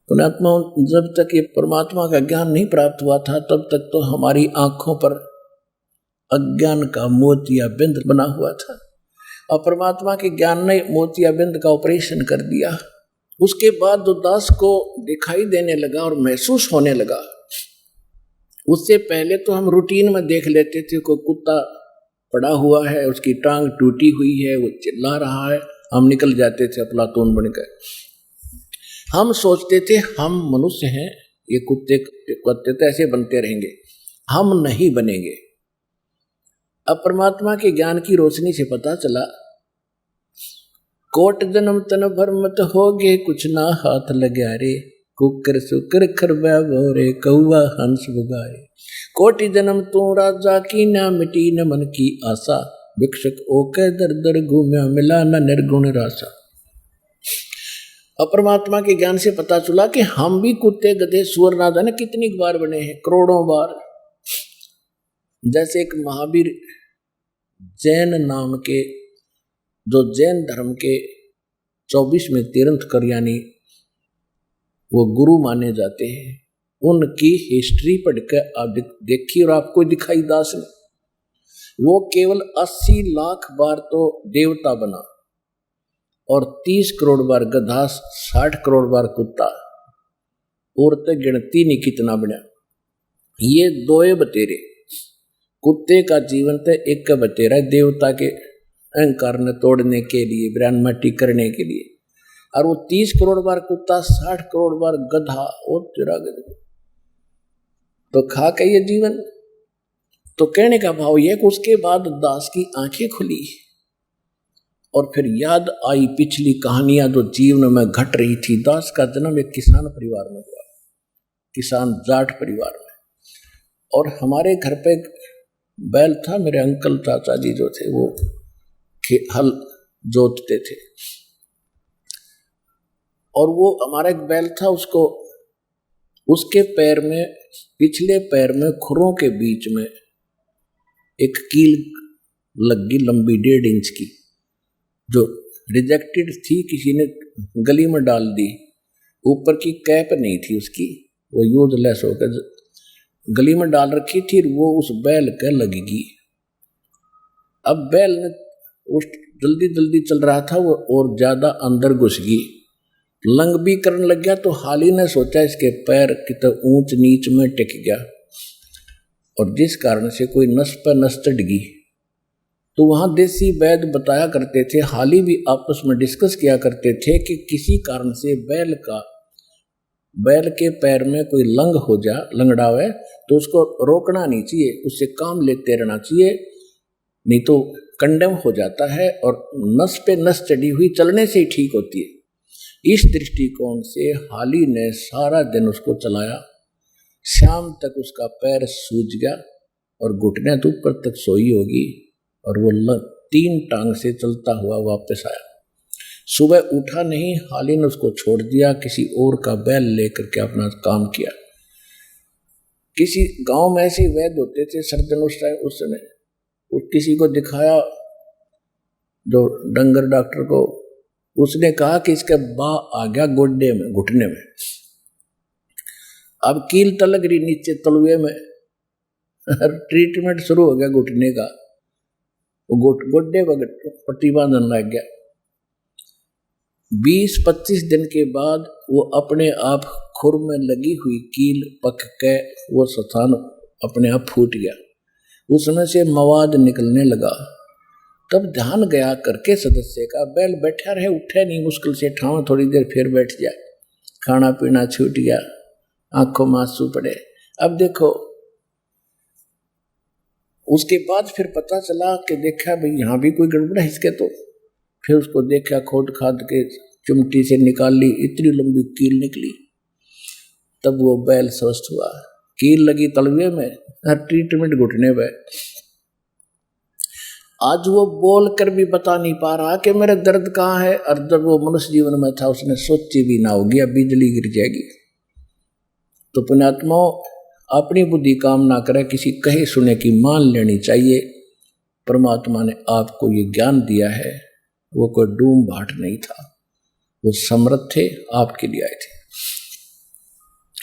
पुण्यात्मा, जब तक ये परमात्मा का ज्ञान नहीं प्राप्त हुआ था तब तक तो हमारी आंखों पर अज्ञान का मोतियाबिंद बना हुआ था, और परमात्मा के ज्ञान ने मोतियाबिंद का ऑपरेशन कर दिया। उसके बाद जो दास को दिखाई देने लगा और महसूस होने लगा, उससे पहले तो हम रूटीन में देख लेते थे, कोई कुत्ता पड़ा हुआ है, उसकी टांग टूटी हुई है, वो चिल्ला रहा है, हम निकल जाते थे अफलातून बनकर। हम सोचते थे हम मनुष्य हैं, ये कुत्ते तो ऐसे बनते रहेंगे, हम नहीं बनेंगे। अब परमात्मा के ज्ञान की रोशनी से पता चला, कोट जन्म तन भर मत होगे, कुछ ना हाथ लग्या रे, कुकर सुकर खरबा बोरे, कौवा हंस बुगारे। कोटि जन्म तू राजा की, ना मिटी न मन की आशा, भिक्षक ओके दर दर घूम्या, मिला न निर्गुण रासा। अपरमात्मा के ज्ञान से पता चला कि हम भी कुत्ते गधे सुअर ना जाने कितनी बार बने हैं, करोड़ों बार। जैसे एक महावीर जैन नाम के, जो जैन धर्म के 24वें तीर्थंकर यानी वो गुरु माने जाते हैं, उनकी हिस्ट्री पढ़कर आप देखिए और आपको दिखाई दास ने, वो केवल 80 लाख बार तो देवता बना और 30 करोड़ बार गधा, 60 करोड़ बार कुत्ता, और तो गिनती नहीं कितना बना। ये दोए बतेरे, कुत्ते का जीवन तो एक का बतेरा देवता के अहंकार ने तोड़ने के लिए, ब्रह्मटी करने के लिए, और वो 30 करोड़ बार कुत्ता, 60 करोड़ बार गधा और तेरा गधा, तो खा के ये जीवन। तो कहने का भाव यह कि उसके बाद दास की आंखें खुली और फिर याद आई पिछली कहानियां जो जीवन में घट रही थी। दास का जन्म एक किसान परिवार में हुआ, किसान जाट परिवार में, और हमारे घर पे बैल था, मेरे अंकल चाचा जी जो थे वो हल जोतते थे, और वो हमारा एक बैल था, उसको उसके पैर में, पिछले पैर में खुरों के बीच में एक कील लग गई लंबी 1.5 इंच की, जो रिजेक्टेड थी, किसी ने गली में डाल दी। ऊपर की कैप नहीं थी उसकी, वो यूजलेस होकर गली में डाल रखी थी, वो उस बैल के लगेगी। अब बैल ने उस जल्दी जल्दी चल रहा था वो, और ज्यादा अंदर घुस गई, लंग भी करने लग गया। तो हाली ने सोचा इसके पैर कितना ऊंच नीच में टिक गया, और जिस कारण से कोई नस पर नस चढ़ गई। तो वहां देसी वैद्य बताया करते थे, हाली भी आपस में डिस्कस किया करते थे कि किसी कारण से बैल के पैर में कोई लंग हो जा, लंगड़ावे, तो उसको रोकना नहीं चाहिए, उससे काम लेते रहना चाहिए, नहीं तो कंडेम हो जाता है, और नस पे नस चढ़ी हुई चलने से ही ठीक होती है। इस दृष्टिकोण से हाली ने सारा दिन उसको चलाया, शाम तक उसका पैर सूज गया और घुटने तो ऊपर तक सोई होगी, और वो 3 टांग से चलता हुआ वापस आया। सुबह उठा नहीं, हाली ने उसको छोड़ दिया, किसी और का बैल लेकर के अपना काम किया। किसी गांव में ऐसे वैद्य होते थे सर्जन उस समय, किसी को दिखाया, जो डंगर डॉक्टर को, उसने कहा कि इसका बा आ गया गोड्डे में, घुटने में, अब कील तलक रही नीचे तलुए में, ट्रीटमेंट शुरू हो गया घुटने का, वो गोड्डे पर पट्टी बांधने लग गया। 20-25 दिन के बाद वो अपने आप खुर में लगी हुई कील पक के वो स्थान अपने आप फूट गया, उसमें से मवाद निकलने लगा। तब ध्यान गया करके सदस्य का, बैल बैठा रहे, उठे नहीं, मुश्किल से ठाव, थोड़ी देर फिर बैठ जाए, खाना पीना छूट गया, आंखों में आंसू पड़े। अब देखो, उसके बाद फिर पता चला कि देखा भाई यहाँ भी कोई गड़बड़ है इसके, तो फिर उसको देखा, खोद खाद के चिमटी से निकाल ली, इतनी लंबी कील निकली, तब वो बैल स्वस्थ हुआ। कील लगी तलवे में, हर ट्रीटमेंट घुटने पे। आज वो बोल कर भी बता नहीं पा रहा कि मेरा दर्द कहाँ है, और जब वो मनुष्य जीवन में था उसने सोची भी ना होगी अब बिजली गिर जाएगी। तो पुण्यात्मा, अपनी बुद्धि काम ना करे, किसी कहे सुने की मान लेनी चाहिए। परमात्मा ने आपको ये ज्ञान दिया है, वो कोई डूम भाट नहीं था, वो समर्थ थे, आपके लिए आए थे।